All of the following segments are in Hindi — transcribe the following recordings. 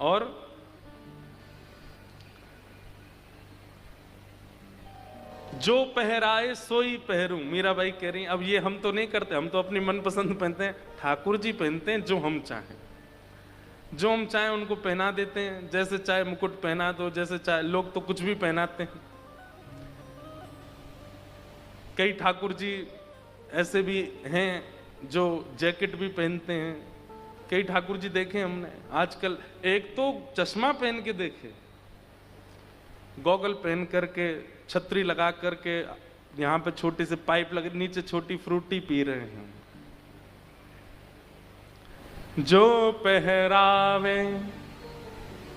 और जो पहराए सोई पहरूं, मीराबाई कह रही। अब ये हम तो नहीं करते, हम तो अपनी मनपसंद पहनते हैं। ठाकुर जी पहनते हैं जो हम चाहें, जो हम चाहें उनको पहना देते हैं। जैसे चाहे मुकुट पहना दो, जैसे चाहे। लोग तो कुछ भी पहनाते हैं। कई ठाकुर जी ऐसे भी हैं जो जैकेट भी पहनते हैं। कई ठाकुर जी देखे हमने आजकल, एक तो चश्मा पहन के देखे, गॉगल पहन करके, छतरी लगा करके, यहाँ पे छोटी सी पाइप लगे, नीचे छोटी फ्रूटी पी रहे हैं। जो पहरावे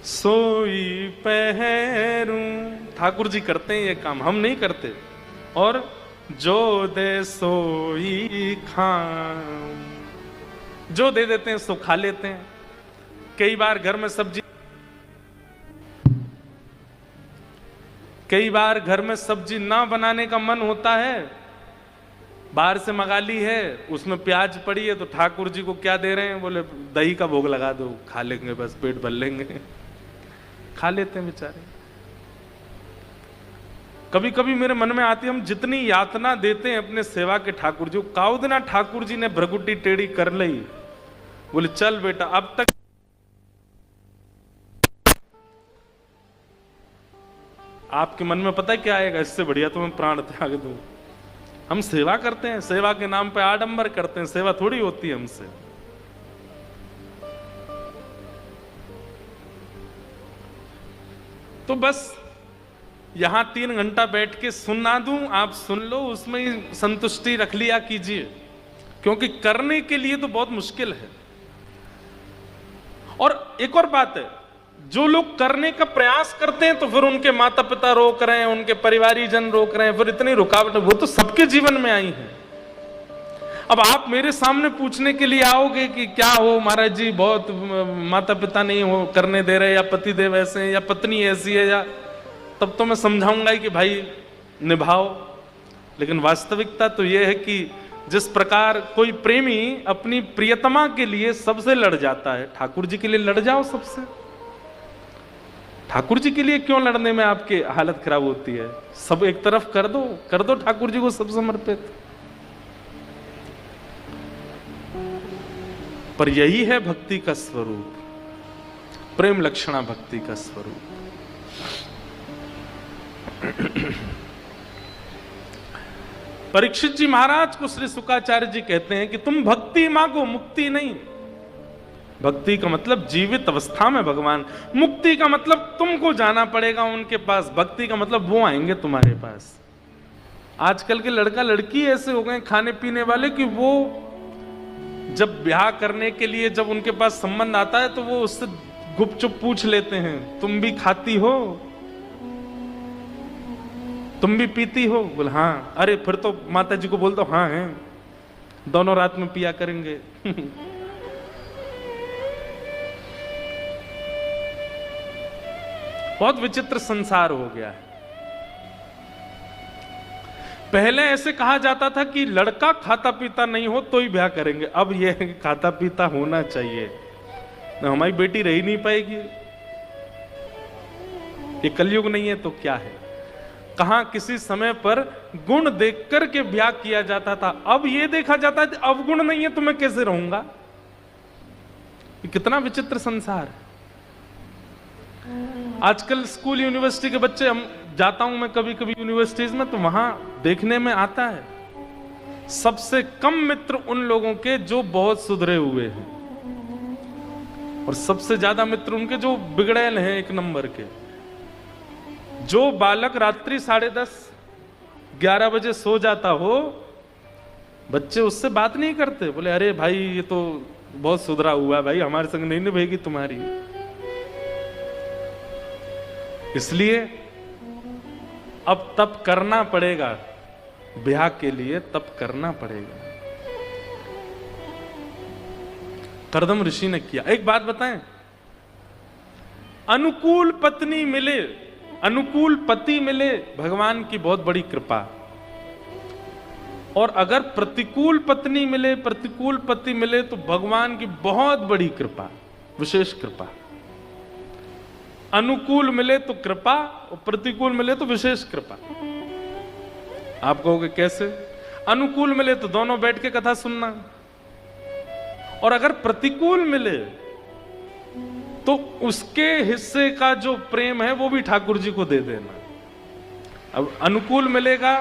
सोई पहरूं, ठाकुर जी करते हैं ये काम, हम नहीं करते। और जो दे सोई खाऊं, जो दे देते हैं सो खा लेते हैं। कई बार घर में सब्जी ना बनाने का मन होता है, बाहर से मंगा ली है, उसमें प्याज पड़ी है, तो ठाकुर जी को क्या दे रहे हैं? बोले दही का भोग लगा दो, खा लेंगे, बस पेट भर लेंगे। खा लेते हैं बेचारे। कभी कभी मेरे मन में आती है, हम जितनी यातना देते हैं अपने सेवा के ठाकुर जी, काउदना ठाकुर जी ने भ्रगुटी टेढ़ी कर ली, बोले चल बेटा अब तक। आपके मन में पता है क्या आएगा? इससे बढ़िया तो मैं प्राण त्याग दूं। हम सेवा करते हैं, सेवा के नाम पे आडंबर करते हैं, सेवा थोड़ी होती है हमसे। तो बस यहां 3 घंटा बैठ के सुना दूं, आप सुन लो, उसमें ही संतुष्टि रख लिया कीजिए, क्योंकि करने के लिए तो बहुत मुश्किल है। और एक और बात है, जो लोग करने का प्रयास करते हैं तो फिर उनके माता पिता रोक रहे हैं, उनके परिवारीजन रोक रहे हैं, फिर इतनी रुकावट, वो तो सबके जीवन में आई है। अब आप मेरे सामने पूछने के लिए आओगे कि क्या हो महाराज जी, बहुत माता पिता नहीं हो करने दे रहे, या पति देव ऐसे हैं, या पत्नी ऐसी है, या, तब तो मैं समझाऊंगा कि भाई निभाओ। लेकिन वास्तविकता तो यह है कि जिस प्रकार कोई प्रेमी अपनी प्रियतमा के लिए सबसे लड़ जाता है, ठाकुर जी के लिए लड़ जाओ सबसे। ठाकुर जी के लिए क्यों लड़ने में आपकी हालत खराब होती है? सब एक तरफ कर दो ठाकुर जी को सब समर्पित। पर यही है भक्ति का स्वरूप, प्रेम लक्षणा भक्ति का स्वरूप। परीक्षित जी महाराज को श्री शुकाचार्य जी कहते हैं कि तुम भक्ति मांगो, मुक्ति नहीं। भक्ति का मतलब जीवित अवस्था में भगवान, मुक्ति का मतलब तुमको जाना पड़ेगा उनके पास, भक्ति का मतलब वो आएंगे तुम्हारे पास। आजकल के लड़का लड़की ऐसे हो गए खाने पीने वाले कि वो जब ब्याह करने के लिए जब उनके पास संबंध आता है तो वो उससे गुपचुप पूछ लेते हैं, तुम भी खाती हो, तुम भी पीती हो? बोल हाँ। अरे फिर तो माता जी को बोल दो हाँ है, दोनों रात में पिया करेंगे। बहुत विचित्र संसार हो गया है। पहले ऐसे कहा जाता था कि लड़का खाता पीता नहीं हो तो ही ब्याह करेंगे, अब यह खाता पीता होना चाहिए, तो हमारी बेटी रह ही नहीं पाएगी। ये कलयुग नहीं है तो क्या है? कहां किसी समय पर गुण देख करके ब्याह किया जाता था, अब यह देखा जाता है अब गुण नहीं है तो मैं कैसे रहूंगा? ये कितना विचित्र संसार है। आजकल स्कूल यूनिवर्सिटी के बच्चे, हम जाता हूं मैं कभी कभी यूनिवर्सिटीज में, तो वहां देखने में आता है सबसे कम मित्र उन लोगों के जो बहुत सुधरे हुए हैं, और सबसे ज्यादा मित्र उनके जो बिगड़ैल हैं, 1 नंबर के। जो बालक रात्रि 10:30 11 बजे सो जाता हो, बच्चे उससे बात नहीं करते, बोले अरे भाई ये तो बहुत सुधरा हुआ है भाई, हमारे संग नहीं निभेगी तुम्हारी। इसलिए अब तप करना पड़ेगा, ब्याह के लिए तप करना पड़ेगा। करदम ऋषि ने किया। एक बात बताएं, अनुकूल पत्नी मिले, अनुकूल पति मिले, भगवान की बहुत बड़ी कृपा। और अगर प्रतिकूल पत्नी मिले, प्रतिकूल पति मिले, तो भगवान की बहुत बड़ी कृपा, विशेष कृपा। अनुकूल मिले तो कृपा और प्रतिकूल मिले तो विशेष कृपा। आप कहोगे कैसे? अनुकूल मिले तो दोनों बैठ के कथा सुनना, और अगर प्रतिकूल मिले तो उसके हिस्से का जो प्रेम है वो भी ठाकुर जी को दे देना। अब अनुकूल मिलेगा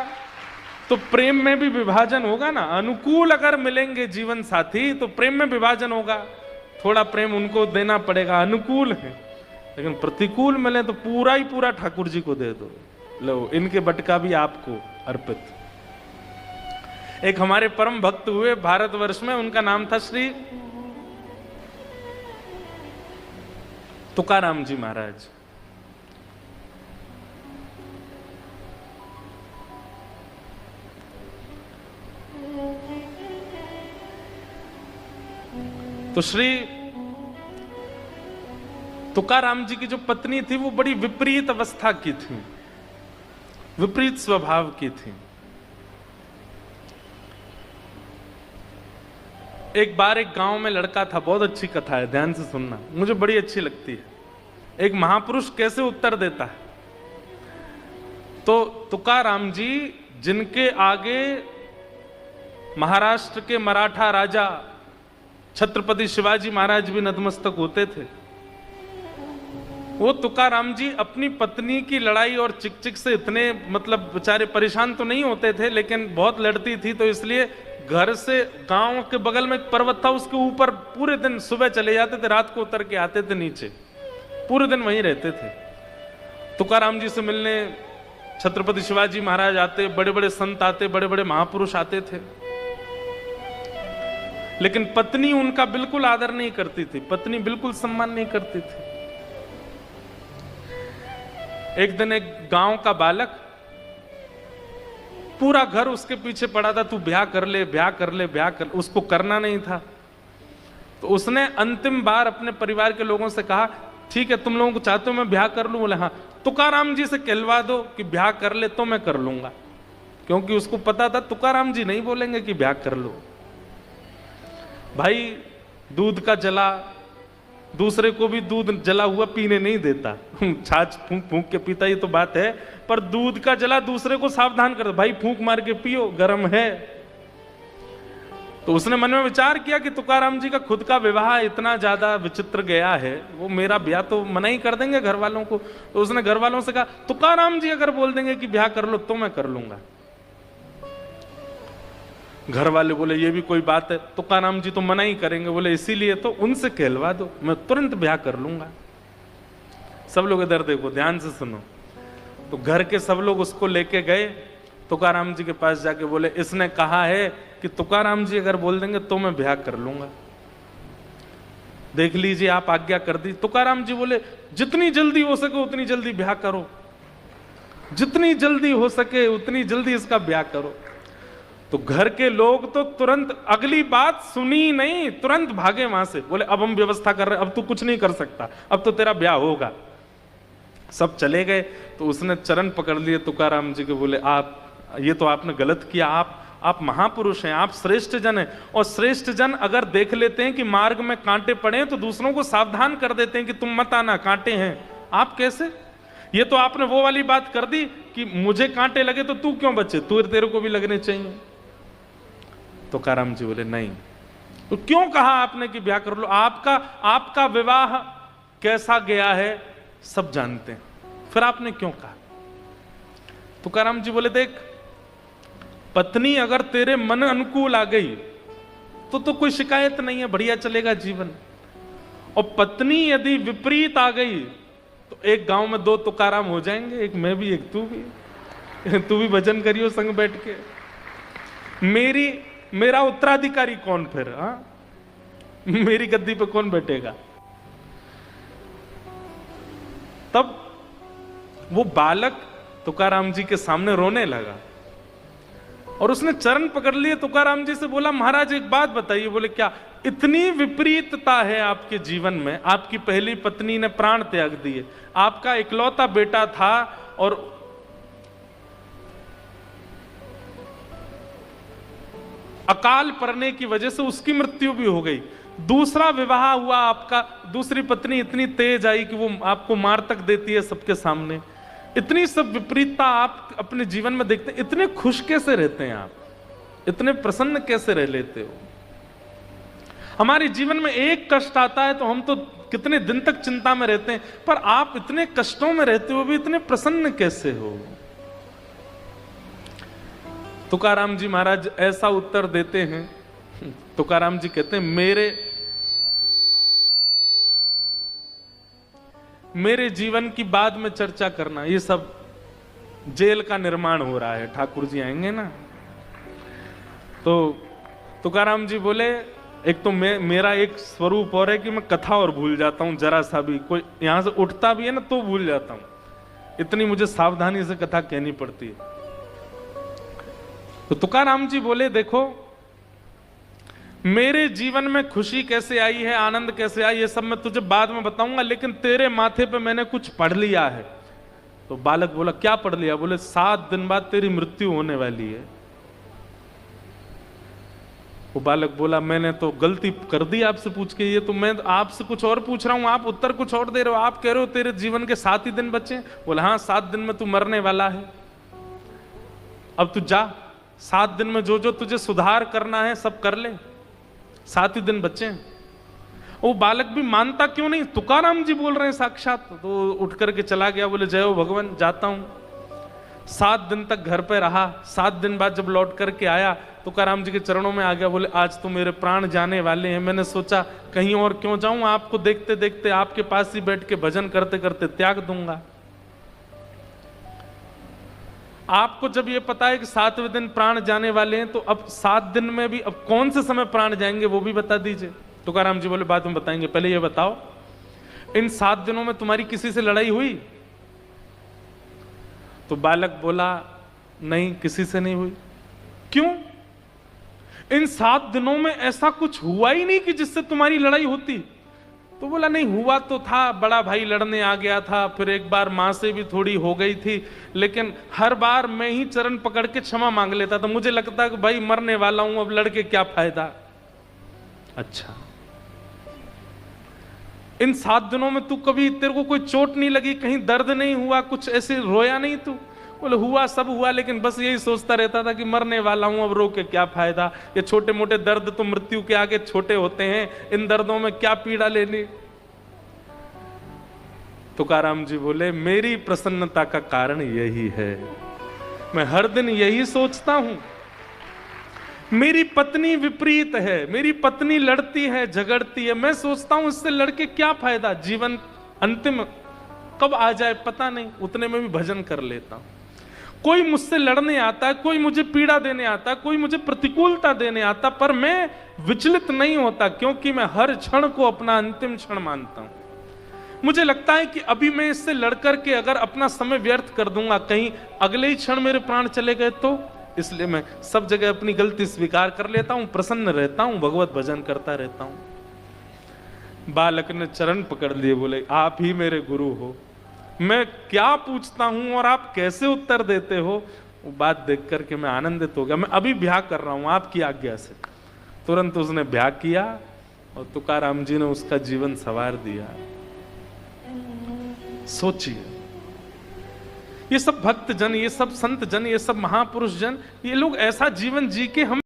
तो प्रेम में भी विभाजन होगा ना। अनुकूल अगर मिलेंगे जीवन साथी तो प्रेम में विभाजन होगा, थोड़ा प्रेम उनको देना पड़ेगा, अनुकूल है। लेकिन प्रतिकूल मिले तो पूरा ही पूरा ठाकुर जी को दे दो, लो इनके बटका भी आपको अर्पित। एक हमारे परम भक्त हुए भारतवर्ष में, उनका नाम था श्री तुकाराम जी महाराज। तो श्री तुकाराम जी की जो पत्नी थी वो बड़ी विपरीत अवस्था की थी, विपरीत स्वभाव की थी। एक बार एक गांव में लड़का था, बहुत अच्छी कथा है, ध्यान से सुनना, मुझे बड़ी अच्छी लगती है। एक महापुरुष कैसे उत्तर देता है। तो तुकाराम जी, जिनके आगे महाराष्ट्र के मराठा राजा छत्रपति शिवाजी महाराज भी नतमस्तक होते थे, वो तुकाराम जी अपनी पत्नी की लड़ाई और चिक-चिक से इतने मतलब बेचारे परेशान तो नहीं होते थे, लेकिन बहुत लड़ती थी, तो इसलिए घर से गांव के बगल में एक पर्वत था, उसके ऊपर पूरे दिन सुबह चले जाते थे, रात को उतर के आते थे नीचे, पूरे दिन वहीं रहते थे। तुकाराम जी से मिलने छत्रपति शिवाजी महाराज आते, बड़े बड़े संत आते, बड़े बड़े महापुरुष आते थे, लेकिन पत्नी उनका बिल्कुल आदर नहीं करती थी, पत्नी बिल्कुल सम्मान नहीं करती थी। एक दिन एक गांव का बालक, पूरा घर उसके पीछे पड़ा था, तू ब्याह कर ले, ब्याह कर ले, ब्याह कर, उसको करना नहीं था। तो उसने अंतिम बार अपने परिवार के लोगों से कहा, ठीक है तुम लोगों को चाहते हो मैं ब्याह कर लूं? बोले हाँ। तुकाराम जी से कहलवा दो कि ब्याह कर ले तो मैं कर लूंगा, क्योंकि उसको पता था तुकाराम जी नहीं बोलेंगे कि ब्याह कर लो। भाई दूध का जला दूसरे को भी दूध जला हुआ पीने नहीं देता, छाछ फूंक फूंक के पीता, ही तो बात है, पर दूध का जला दूसरे को सावधान कर दो, भाई फूंक मार के पियो, गर्म है। तो उसने मन में विचार किया कि तुकाराम जी का खुद का विवाह इतना ज्यादा विचित्र गया है, वो मेरा ब्याह तो मना ही कर देंगे घर वालों को। तो उसने घर वालों से कहा, तुकाराम जी अगर बोल देंगे कि ब्याह कर लो तो मैं कर लूंगा। घर वाले बोले ये भी कोई बात है, तुकाराम जी तो मना ही करेंगे। बोले इसीलिए तो उनसे कहलवा दो, मैं तुरंत ब्याह कर लूंगा। सब लोग इधर देखो, ध्यान से सुनो। तो घर के सब लोग उसको लेके गए तुकाराम जी के पास, जाके बोले इसने कहा है कि तुकाराम जी अगर बोल देंगे तो मैं ब्याह कर लूंगा, देख लीजिए आप आज्ञा कर दी। तुकाराम जी बोले जितनी जल्दी हो सके उतनी जल्दी ब्याह करो, जितनी जल्दी हो सके उतनी जल्दी इसका ब्याह करो। तो घर के लोग तो तुरंत, अगली बात सुनी नहीं, तुरंत भागे वहां से। बोले अब हम व्यवस्था कर रहे, अब तू कुछ नहीं कर सकता, अब तो तेरा ब्याह होगा। सब चले गए। तो उसने चरण पकड़ लिए तुकाराम जी के, बोले आप ये तो आपने गलत किया, आप महापुरुष हैं, आप श्रेष्ठ जन हैं, और श्रेष्ठ जन अगर देख लेते हैं कि मार्ग में कांटे पड़े हैं तो दूसरों को सावधान कर देते हैं कि तुम मत आना, कांटे हैं। आप कैसे? ये तो आपने वो वाली बात कर दी कि मुझे कांटे लगे तो तू क्यों बचे, तेरे को भी लगने चाहिए। तुकाराम जी बोले नहीं। तो क्यों कहा आपने कि ब्याह कर लो? आपका विवाह कैसा गया है सब जानते हैं, फिर आपने क्यों कहा? तुकाराम जी बोले देख, पत्नी अगर तेरे मन अनुकूल आ गई तो कोई शिकायत नहीं है, बढ़िया चलेगा जीवन। और पत्नी यदि विपरीत आ गई तो एक गांव में दो तुकाराम हो जाएंगे, एक मैं भी एक तू भी। तू भी भजन करियो संग बैठ के। मेरा उत्तराधिकारी कौन फिर? हाँ, मेरी गद्दी पे कौन बैठेगा? तब वो बालक तुकाराम जी के सामने रोने लगा और उसने चरण पकड़ लिए, तुकाराम जी से बोला महाराज एक बात बताइए। बोले क्या? इतनी विपरीतता है आपके जीवन में, आपकी पहली पत्नी ने प्राण त्याग दिए, आपका इकलौता बेटा था और अकाल पड़ने की वजह से उसकी मृत्यु भी हो गई, दूसरा विवाह हुआ आपका, दूसरी पत्नी इतनी तेज आई कि वो आपको मार तक देती है सबके सामने। इतनी सब विपरीतता आप अपने जीवन में देखते हैं, इतने खुश कैसे रहते हैं आप, इतने प्रसन्न कैसे रह लेते हो? हमारे जीवन में एक कष्ट आता है तो हम तो कितने दिन तक चिंता में रहते हैं, पर आप इतने कष्टों में रहते हो भी इतने प्रसन्न कैसे हो? तुकाराम जी महाराज ऐसा उत्तर देते हैं। तुकाराम जी कहते हैं, मेरे जीवन की बाद में चर्चा करना, ये सब जेल का निर्माण हो रहा है, ठाकुर जी आएंगे ना। तो तुकाराम जी बोले, एक तो मेरा एक स्वरूप और है कि मैं कथा और भूल जाता हूं, जरा सा भी कोई यहां से उठता भी है ना तो भूल जाता हूं, इतनी मुझे सावधानी से कथा कहनी पड़ती है। तो तुकाराम जी बोले, देखो मेरे जीवन में खुशी कैसे आई है, आनंद कैसे आई, ये सब मैं तुझे बाद में बताऊंगा, लेकिन तेरे माथे पे मैंने कुछ पढ़ लिया है। तो बालक बोला, क्या पढ़ लिया? बोले, 7 दिन बाद तेरी मृत्यु होने वाली है। वो बालक बोला, मैंने तो गलती कर दी आपसे पूछ के, ये तो मैं आपसे कुछ और पूछ रहा हूं, आप उत्तर कुछ और दे रहे हो। आप कह रहे हो तेरे जीवन के 7 ही दिन बचे। बोला, हाँ 7 दिन में तू मरने वाला है, अब तू जा, 7 दिन में जो जो तुझे सुधार करना है सब कर ले, 7 ही दिन बच्चे। वो बालक भी मानता क्यों नहीं, तुकाराम जी बोल रहे हैं साक्षात। तो उठ करके चला गया, बोले जय हो भगवान, जाता हूं। 7 दिन तक घर पे रहा। 7 दिन बाद जब लौट करके आया, तुकाराम जी के चरणों में आ गया, बोले आज तो मेरे प्राण जाने वाले हैं, मैंने सोचा कहीं और क्यों जाऊं, आपको देखते देखते आपके पास ही बैठ के भजन करते करते त्याग दूंगा। आपको जब ये पता है कि 7वें दिन प्राण जाने वाले हैं, तो अब 7 दिन में भी अब कौन से समय प्राण जाएंगे वो भी बता दीजिए। तुकाराम जी बोले, बाद में बताएंगे, पहले ये बताओ इन 7 दिनों में तुम्हारी किसी से लड़ाई हुई? तो बालक बोला, नहीं किसी से नहीं हुई। क्यों? इन 7 दिनों में ऐसा कुछ हुआ ही नहीं कि जिससे तुम्हारी लड़ाई होती। तो बोला, नहीं हुआ तो था, बड़ा भाई लड़ने आ गया था, फिर एक बार मां से भी थोड़ी हो गई थी, लेकिन हर बार मैं ही चरण पकड़ के क्षमा मांग लेता था, मुझे लगता कि भाई मरने वाला हूं, अब लड़के क्या फायदा। अच्छा, इन 7 दिनों में तू कभी, तेरे को कोई चोट नहीं लगी, कहीं दर्द नहीं हुआ, कुछ ऐसे रोया नहीं तू? बोले, हुआ सब हुआ, लेकिन बस यही सोचता रहता था कि मरने वाला हूं, अब रो के क्या फायदा, ये छोटे मोटे दर्द तो मृत्यु के आगे छोटे होते हैं, इन दर्दों में क्या पीड़ा लेनी। तुकाराम जी बोले, मेरी प्रसन्नता का कारण यही है, मैं हर दिन यही सोचता हूं। मेरी पत्नी विपरीत है, मेरी पत्नी लड़ती है, झगड़ती है, मैं सोचता हूं इससे लड़के क्या फायदा, जीवन अंतिम कब आ जाए पता नहीं, उतने में भी भजन कर लेता हूं। कोई मुझसे लड़ने आता है, कोई मुझे पीड़ा देने आता है, कोई मुझे प्रतिकूलता देने आता, पर मैं विचलित नहीं होता, क्योंकि मैं हर क्षण को अपना अंतिम क्षण मानता हूं। मुझे लगता है कि अभी मैं इससे लड़कर के अगर अपना समय व्यर्थ कर दूंगा, कहीं अगले ही क्षण मेरे प्राण चले गए तो, इसलिए मैं सब जगह अपनी गलती स्वीकार कर लेता हूं, प्रसन्न रहता हूं, भगवत भजन करता रहता हूं। बालक ने चरण पकड़ लिए, बोले, आप ही मेरे गुरु हो, मैं क्या पूछता हूं और आप कैसे उत्तर देते हो। वो बात देख करके मैं आनंदित हो गया। मैं अभी ब्याह कर रहा हूं आपकी आज्ञा से। तुरंत उसने ब्याह किया और तुकाराम जी ने उसका जीवन संवार दिया। सोचिए, ये सब भक्त जन, ये सब संत जन, ये सब महापुरुष जन, ये लोग ऐसा जीवन जी के हम